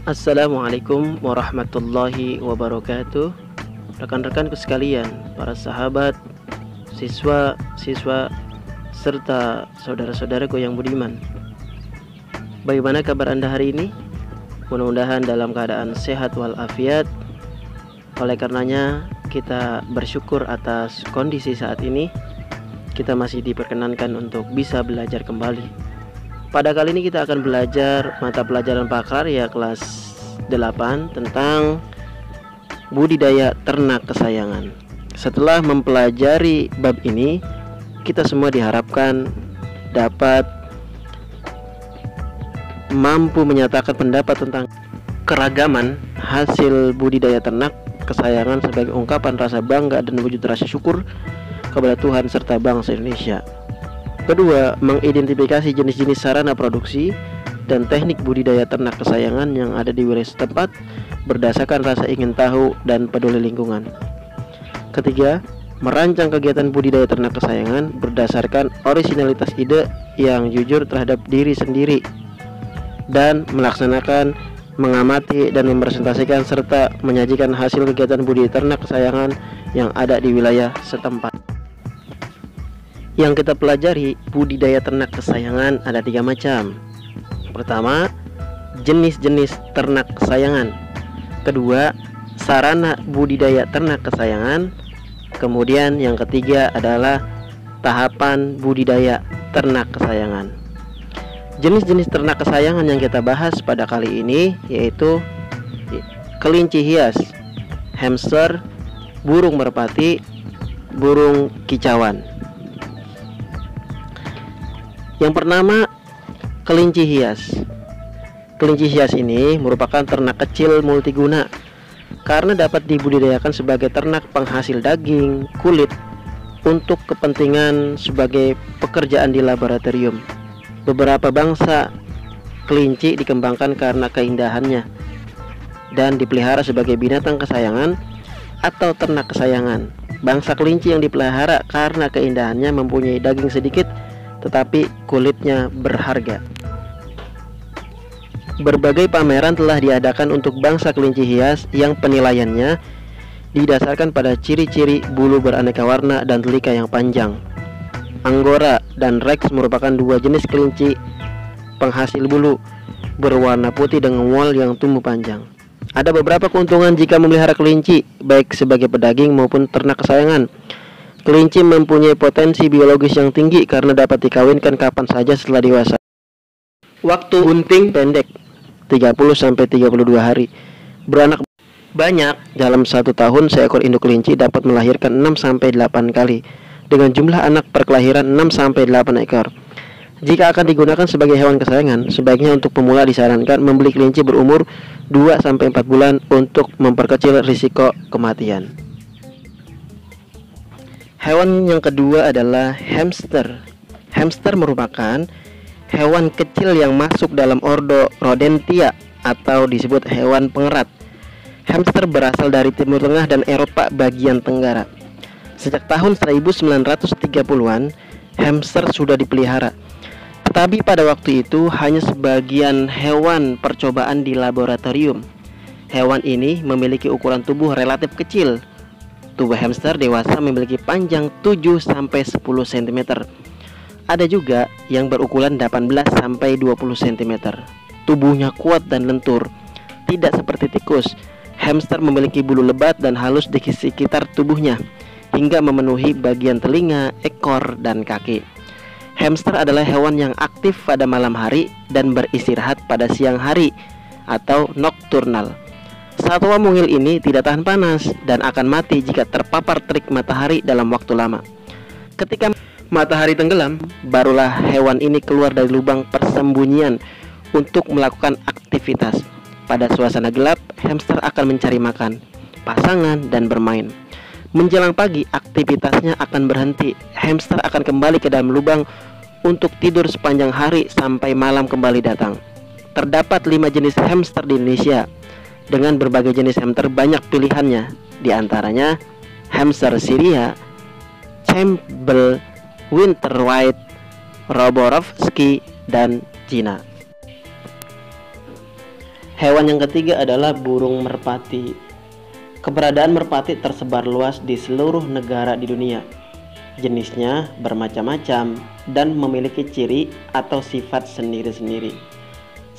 Assalamualaikum warahmatullahi wabarakatuh. Rekan-rekanku sekalian, para sahabat, siswa-siswa, serta saudara-saudaraku yang budiman. Bagaimana kabar Anda hari ini? Mudah-mudahan dalam keadaan sehat walafiat. Oleh karenanya, kita bersyukur atas kondisi saat ini. Kita masih diperkenankan untuk bisa belajar kembali. Pada kali ini kita akan belajar mata pelajaran prakarya kelas 8 tentang budidaya ternak kesayangan. Setelah mempelajari bab ini, kita semua diharapkan dapat mampu menyatakan pendapat tentang keragaman hasil budidaya ternak kesayangan sebagai ungkapan rasa bangga dan wujud rasa syukur kepada Tuhan serta bangsa Indonesia. Kedua, mengidentifikasi jenis-jenis sarana produksi dan teknik budidaya ternak kesayangan yang ada di wilayah setempat berdasarkan rasa ingin tahu dan peduli lingkungan. Ketiga, merancang kegiatan budidaya ternak kesayangan berdasarkan orisinalitas ide yang jujur terhadap diri sendiri dan melaksanakan, mengamati dan merepresentasikan serta menyajikan hasil kegiatan budidaya ternak kesayangan yang ada di wilayah setempat. Yang kita pelajari budidaya ternak kesayangan ada 3 macam. Pertama, jenis-jenis ternak kesayangan. Kedua, sarana budidaya ternak kesayangan. Kemudian yang ketiga adalah tahapan budidaya ternak kesayangan. Jenis-jenis ternak kesayangan yang kita bahas pada kali ini yaitu kelinci hias, hamster, burung merpati, burung kicauan. Yang pertama, kelinci hias. Kelinci hias ini merupakan ternak kecil multiguna karena dapat dibudidayakan sebagai ternak penghasil daging, kulit untuk kepentingan sebagai pekerjaan di laboratorium. Beberapa bangsa kelinci dikembangkan karena keindahannya dan dipelihara sebagai binatang kesayangan atau ternak kesayangan. Bangsa kelinci yang dipelihara karena keindahannya mempunyai daging sedikit tetapi kulitnya berharga. Berbagai pameran telah diadakan untuk bangsa kelinci hias yang penilaiannya didasarkan pada ciri-ciri bulu beraneka warna dan telinga yang panjang. Angora dan Rex merupakan 2 jenis kelinci penghasil bulu berwarna putih dengan wool yang tumbuh panjang. Ada beberapa keuntungan jika memelihara kelinci, baik sebagai pedaging maupun ternak kesayangan. Kelinci mempunyai potensi biologis yang tinggi karena dapat dikawinkan kapan saja setelah dewasa. Waktu bunting pendek 30-32 hari. Beranak banyak. Dalam 1 tahun seekor induk kelinci dapat melahirkan 6-8 kali dengan jumlah anak per kelahiran 6-8 ekor. Jika akan digunakan sebagai hewan kesayangan, sebaiknya untuk pemula disarankan membeli kelinci berumur 2-4 bulan untuk memperkecil risiko kematian. Hewan yang kedua adalah hamster. Hamster merupakan hewan kecil yang masuk dalam ordo Rodentia atau disebut hewan pengerat. Hamster berasal dari Timur Tengah dan Eropa bagian tenggara. Sejak tahun 1930-an, hamster sudah dipelihara. Tetapi pada waktu itu hanya sebagian hewan percobaan di laboratorium. Hewan ini memiliki ukuran tubuh relatif kecil. Tubuh hamster dewasa memiliki panjang 7-10 cm. Ada juga yang berukuran 18-20 cm. Tubuhnya kuat dan lentur. Tidak seperti tikus, hamster memiliki bulu lebat dan halus di sekitar tubuhnya hingga memenuhi bagian telinga, ekor, dan kaki. Hamster adalah hewan yang aktif pada malam hari dan beristirahat pada siang hari atau nocturnal. Satwa mungil ini tidak tahan panas dan akan mati jika terpapar terik matahari dalam waktu lama. Ketika matahari tenggelam, barulah hewan ini keluar dari lubang persembunyian untuk melakukan aktivitas. Pada suasana gelap, hamster akan mencari makan, pasangan, dan bermain. Menjelang pagi, aktivitasnya akan berhenti. Hamster akan kembali ke dalam lubang untuk tidur sepanjang hari sampai malam kembali datang. Terdapat 5 jenis hamster di Indonesia. Dengan berbagai jenis hamster banyak pilihannya, di antaranya hamster Syria, Campbell, Winter White, Roborovski, dan Cina. Hewan yang ketiga adalah burung merpati. Keberadaan merpati tersebar luas di seluruh negara di dunia. Jenisnya bermacam-macam dan memiliki ciri atau sifat sendiri-sendiri.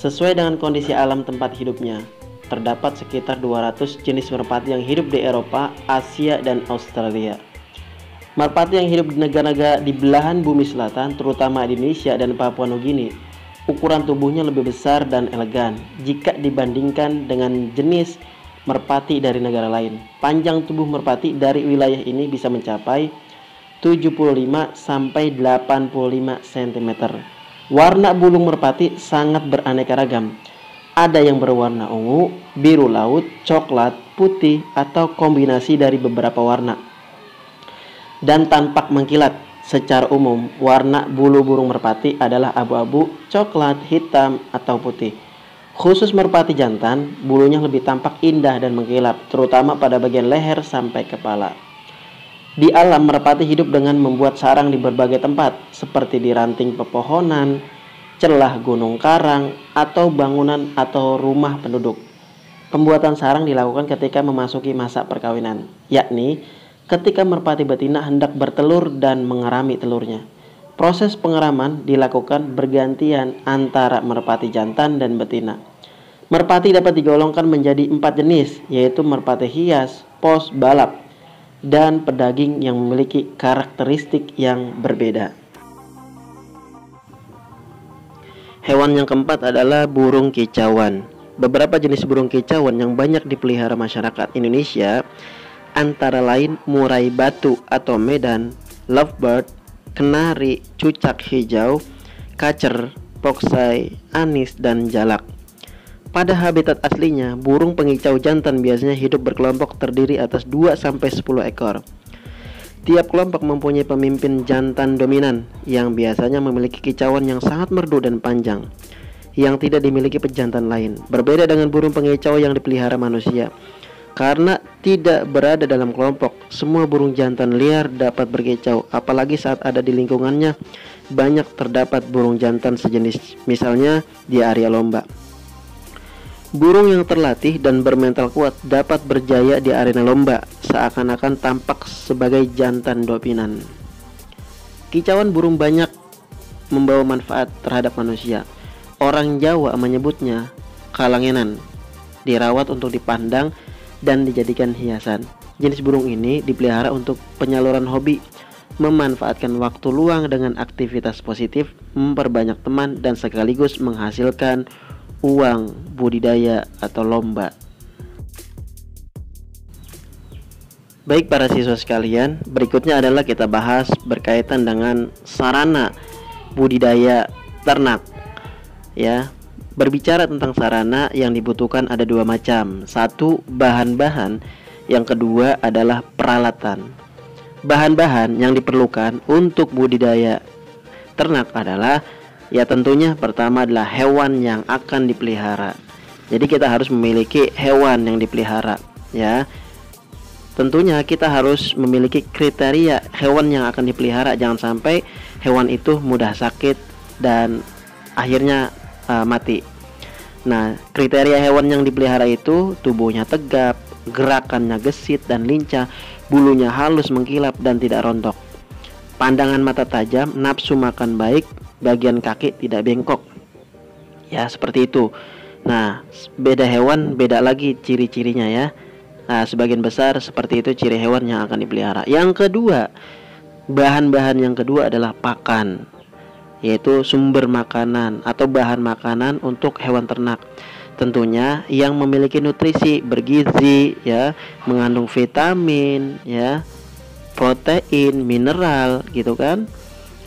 Sesuai dengan kondisi alam tempat hidupnya, terdapat sekitar 200 jenis merpati yang hidup di Eropa, Asia, dan Australia. Merpati yang hidup di negara-negara di belahan bumi selatan, terutama di Indonesia dan Papua Nugini, ukuran tubuhnya lebih besar dan elegan jika dibandingkan dengan jenis merpati dari negara lain. Panjang tubuh merpati dari wilayah ini bisa mencapai 75 sampai 85 cm. Warna bulu merpati sangat beraneka ragam. Ada yang berwarna ungu, biru laut, coklat, putih, atau kombinasi dari beberapa warna, dan tampak mengkilat. Secara umum, warna bulu burung merpati adalah abu-abu, coklat, hitam, atau putih. Khusus merpati jantan, bulunya lebih tampak indah dan mengkilap, terutama pada bagian leher sampai kepala. Di alam, merpati hidup dengan membuat sarang di berbagai tempat, seperti di ranting pepohonan, celah gunung karang, atau bangunan atau rumah penduduk. Pembuatan sarang dilakukan ketika memasuki masa perkawinan, yakni ketika merpati betina hendak bertelur dan mengerami telurnya. Proses pengeraman dilakukan bergantian antara merpati jantan dan betina. Merpati dapat digolongkan menjadi 4 jenis, yaitu merpati hias, pos, balap, dan pedaging yang memiliki karakteristik yang berbeda. Hewan yang keempat adalah burung kicauan. Beberapa jenis burung kicauan yang banyak dipelihara masyarakat Indonesia antara lain murai batu atau medan, lovebird, kenari, cucak hijau, kacer, poksai, anis, dan jalak. Pada habitat aslinya, burung pengicau jantan biasanya hidup berkelompok terdiri atas 2-10 ekor. Tiap kelompok mempunyai pemimpin jantan dominan yang biasanya memiliki kicauan yang sangat merdu dan panjang, yang tidak dimiliki pejantan lain. Berbeda dengan burung pengicau yang dipelihara manusia. Karena tidak berada dalam kelompok, semua burung jantan liar dapat berkicau, apalagi saat ada di lingkungannya banyak terdapat burung jantan sejenis, misalnya di area lomba. Burung yang terlatih dan bermental kuat dapat berjaya di arena lomba, seakan-akan tampak sebagai jantan dominan. Kicauan burung banyak membawa manfaat terhadap manusia. Orang Jawa menyebutnya kalangenan, dirawat untuk dipandang dan dijadikan hiasan. Jenis burung ini dipelihara untuk penyaluran hobi, memanfaatkan waktu luang dengan aktivitas positif, memperbanyak teman, dan sekaligus menghasilkan uang budidaya atau lomba. Baik para siswa sekalian, berikutnya adalah kita bahas berkaitan dengan sarana budidaya ternak. Ya, berbicara tentang sarana yang dibutuhkan ada 2 macam. Satu, bahan-bahan. Yang kedua adalah peralatan. Bahan-bahan yang diperlukan untuk budidaya ternak adalah, ya tentunya pertama adalah hewan yang akan dipelihara. Jadi kita harus memiliki hewan yang dipelihara, ya. Tentunya kita harus memiliki kriteria hewan yang akan dipelihara. Jangan sampai hewan itu mudah sakit dan akhirnya mati. Nah, kriteria hewan yang dipelihara itu tubuhnya tegap, gerakannya gesit dan lincah, bulunya halus mengkilap dan tidak rontok, pandangan mata tajam, nafsu makan baik, bagian kaki tidak bengkok. Ya, seperti itu. Nah, beda hewan beda lagi ciri-cirinya ya. Nah, sebagian besar seperti itu ciri hewan yang akan dipelihara. Yang kedua, bahan-bahan yang kedua adalah pakan, yaitu sumber makanan atau bahan makanan untuk hewan ternak. Tentunya yang memiliki nutrisi bergizi, ya, mengandung vitamin, ya, protein, mineral, gitu kan,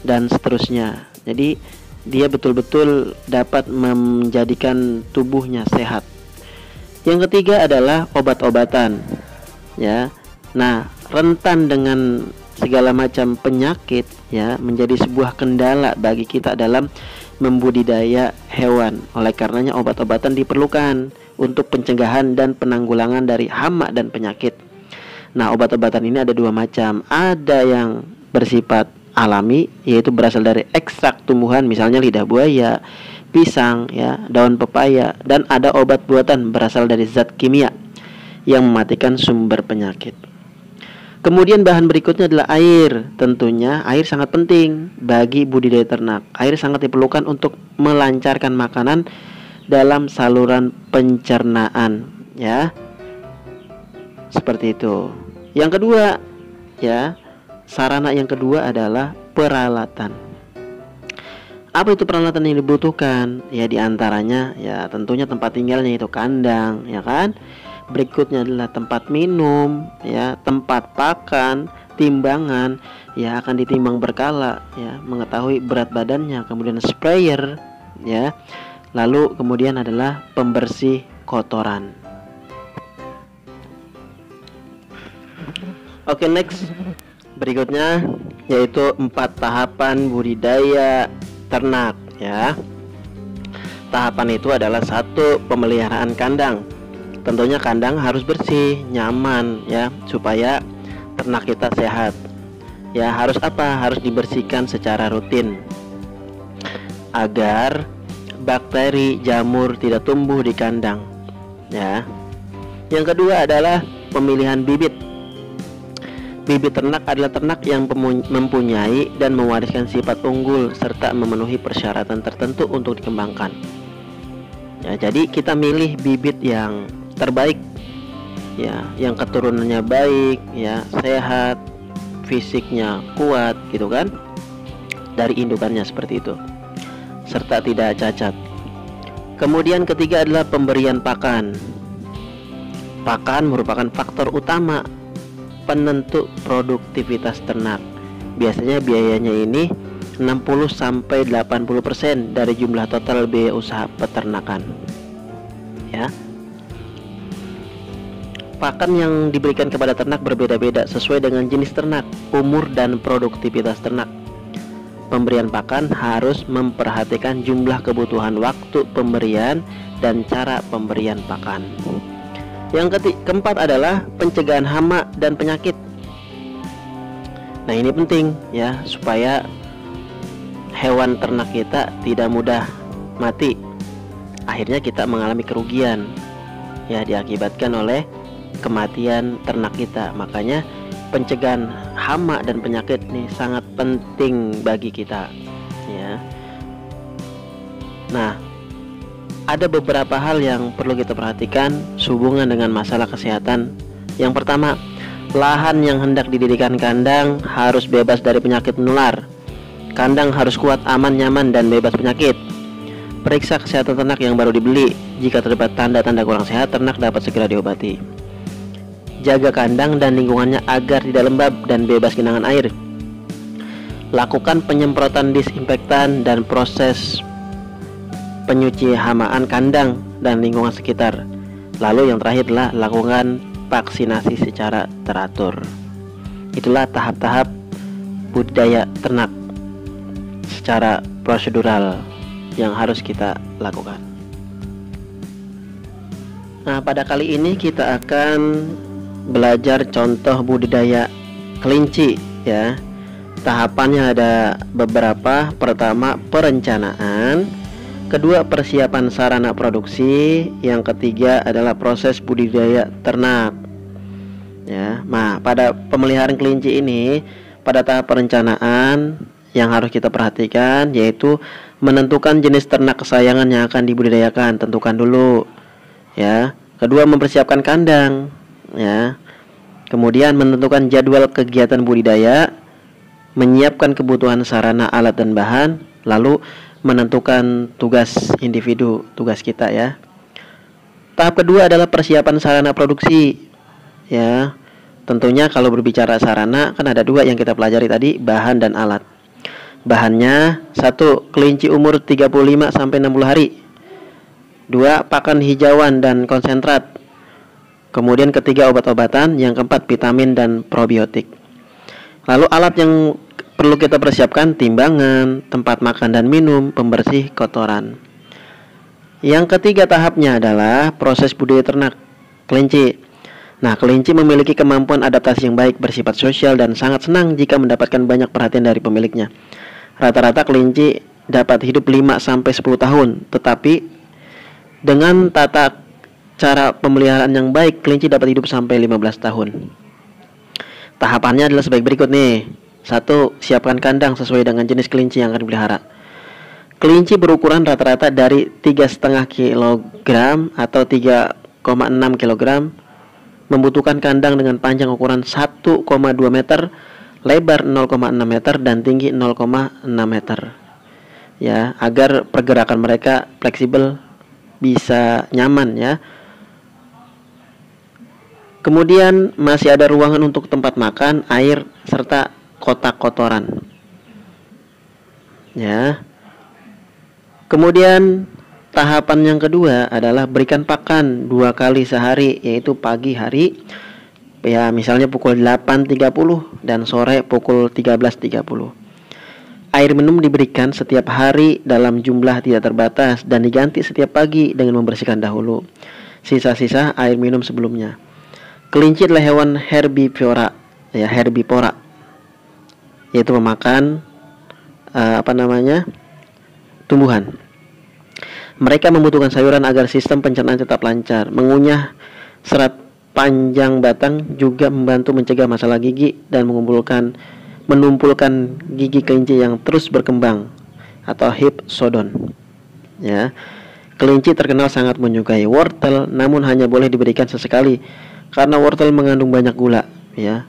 dan seterusnya. Jadi dia betul-betul dapat menjadikan tubuhnya sehat. Yang ketiga adalah obat-obatan, ya. Nah, rentan dengan segala macam penyakit, ya, menjadi sebuah kendala bagi kita dalam membudidaya hewan. Oleh karenanya obat-obatan diperlukan untuk pencegahan dan penanggulangan dari hama dan penyakit. Nah, obat-obatan ini ada 2 macam. Ada yang bersifat alami, yaitu berasal dari ekstrak tumbuhan, misalnya lidah buaya, pisang, ya, daun pepaya, dan ada obat buatan berasal dari zat kimia yang mematikan sumber penyakit. Kemudian bahan berikutnya adalah air. Tentunya air sangat penting bagi budidaya ternak. Air sangat diperlukan untuk melancarkan makanan dalam saluran pencernaan, ya. Seperti itu. Yang kedua, ya, sarana yang kedua adalah peralatan. Apa itu peralatan yang dibutuhkan? Ya, diantaranya ya tentunya tempat tinggalnya itu kandang, ya kan? Berikutnya adalah tempat minum, ya, tempat pakan, timbangan, ya, akan ditimbang berkala, ya, mengetahui berat badannya, kemudian sprayer, ya. Lalu kemudian adalah pembersih kotoran. Oke, next. Berikutnya yaitu 4 tahapan budidaya ternak, ya. Tahapan itu adalah 1, pemeliharaan kandang. Tentunya kandang harus bersih, nyaman, ya, supaya ternak kita sehat. Ya, harus apa? Harus dibersihkan secara rutin agar bakteri, jamur tidak tumbuh di kandang, ya. Yang kedua adalah pemilihan bibit. Bibit ternak adalah ternak yang mempunyai dan mewariskan sifat unggul serta memenuhi persyaratan tertentu untuk dikembangkan. Ya, jadi kita milih bibit yang terbaik, ya, yang keturunannya baik, ya, sehat, fisiknya kuat, gitu kan, dari indukannya seperti itu, serta tidak cacat. Kemudian ketiga adalah pemberian pakan. Pakan merupakan faktor utama penentu produktivitas ternak. Biasanya biayanya ini 60-80% dari jumlah total biaya usaha peternakan, ya. Pakan yang diberikan kepada ternak berbeda-beda sesuai dengan jenis ternak, umur, dan produktivitas ternak. Pemberian pakan harus memperhatikan jumlah kebutuhan waktu pemberian dan cara pemberian pakan. Yang keempat adalah pencegahan hama dan penyakit. Nah, ini penting, ya, supaya hewan ternak kita tidak mudah mati. Akhirnya kita mengalami kerugian, ya, diakibatkan oleh kematian ternak kita. Makanya pencegahan hama dan penyakit ini sangat penting bagi kita, ya. Nah, ada beberapa hal yang perlu kita perhatikan sehubungan dengan masalah kesehatan. Yang pertama, lahan yang hendak didirikan kandang harus bebas dari penyakit menular. Kandang harus kuat, aman, nyaman, dan bebas penyakit. Periksa kesehatan ternak yang baru dibeli. Jika terdapat tanda-tanda kurang sehat, ternak dapat segera diobati. Jaga kandang dan lingkungannya agar tidak lembab dan bebas genangan air. Lakukan penyemprotan disinfektan dan proses penyuci hamaan kandang dan lingkungan sekitar. Lalu yang terakhir adalah lakukan vaksinasi secara teratur. Itulah tahap-tahap budidaya ternak secara prosedural yang harus kita lakukan. Nah, pada kali ini kita akan belajar contoh budidaya kelinci, ya. Tahapannya ada beberapa. Pertama, perencanaan. Kedua, persiapan sarana produksi. Yang ketiga adalah proses budidaya ternak, ya. Nah, pada pemeliharaan kelinci ini, pada tahap perencanaan yang harus kita perhatikan yaitu menentukan jenis ternak kesayangan yang akan dibudidayakan. Tentukan dulu, ya. Kedua, mempersiapkan kandang, ya. Kemudian menentukan jadwal kegiatan budidaya, menyiapkan kebutuhan sarana, alat, dan bahan, lalu menentukan tugas individu, tugas kita, ya. Tahap kedua adalah persiapan sarana produksi, ya. Tentunya kalau berbicara sarana kan ada dua yang kita pelajari tadi, bahan dan alat. Bahannya: 1, kelinci umur 35-60 hari. 2, pakan hijauan dan konsentrat. Kemudian ketiga, obat-obatan. Yang keempat, vitamin dan probiotik. Lalu alat yang perlu kita persiapkan: timbangan, tempat makan dan minum, pembersih kotoran. Yang ketiga tahapnya adalah proses budidaya ternak kelinci. Nah, kelinci memiliki kemampuan adaptasi yang baik, bersifat sosial, dan sangat senang jika mendapatkan banyak perhatian dari pemiliknya. Rata-rata kelinci dapat hidup 5-10 tahun, tetapi dengan tata cara pemeliharaan yang baik, kelinci dapat hidup sampai 15 tahun. Tahapannya adalah sebagai berikut nih. 1. Siapkan kandang sesuai dengan jenis kelinci yang akan dipelihara. Kelinci berukuran rata-rata dari 3,5 kg atau 3,6 kg, membutuhkan kandang dengan panjang ukuran 1,2 meter, lebar 0,6 meter, dan tinggi 0,6 meter. Ya, agar pergerakan mereka fleksibel, bisa nyaman ya. Kemudian masih ada ruangan untuk tempat makan, air, serta kotak kotoran. Ya. Kemudian tahapan yang kedua adalah berikan pakan 2 kali sehari, yaitu pagi hari ya misalnya pukul 8.30 dan sore pukul 13.30. Air minum diberikan setiap hari dalam jumlah tidak terbatas dan diganti setiap pagi dengan membersihkan dahulu sisa-sisa air minum sebelumnya. Kelinci adalah hewan herbivora, yaitu memakan tumbuhan. Mereka membutuhkan sayuran agar sistem pencernaan tetap lancar. Mengunyah serat panjang batang juga membantu mencegah masalah gigi dan menumpulkan gigi kelinci yang terus berkembang atau hypsodon. Ya. Kelinci terkenal sangat menyukai wortel, namun hanya boleh diberikan sesekali karena wortel mengandung banyak gula, ya.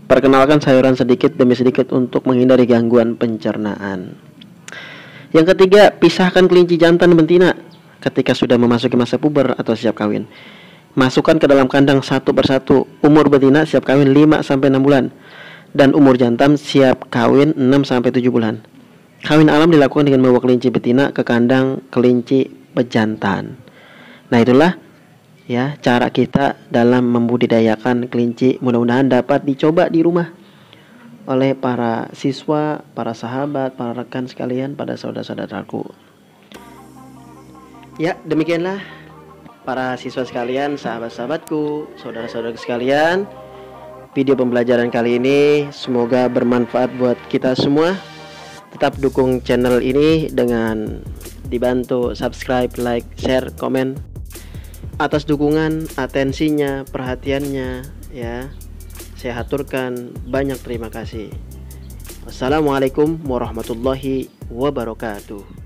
Perkenalkan sayuran sedikit demi sedikit untuk menghindari gangguan pencernaan. Yang ketiga, pisahkan kelinci jantan dan betina ketika sudah memasuki masa puber atau siap kawin. Masukkan ke dalam kandang satu persatu. Umur betina siap kawin 5-6 bulan dan umur jantan siap kawin 6-7 bulan. Kawin alam dilakukan dengan membawa kelinci betina ke kandang kelinci pejantan. Nah, itulah ya cara kita dalam membudidayakan kelinci. Mudah-mudahan dapat dicoba di rumah oleh para siswa, para sahabat, para rekan sekalian, pada saudara-saudaraku. Ya, demikianlah para siswa sekalian, sahabat-sahabatku, saudara-saudara sekalian, video pembelajaran kali ini semoga bermanfaat buat kita semua. Tetap dukung channel ini dengan dibantu subscribe, like, share, komen. Atas dukungan, atensinya, perhatiannya ya, saya haturkan banyak terima kasih. Wassalamualaikum warahmatullahi wabarakatuh.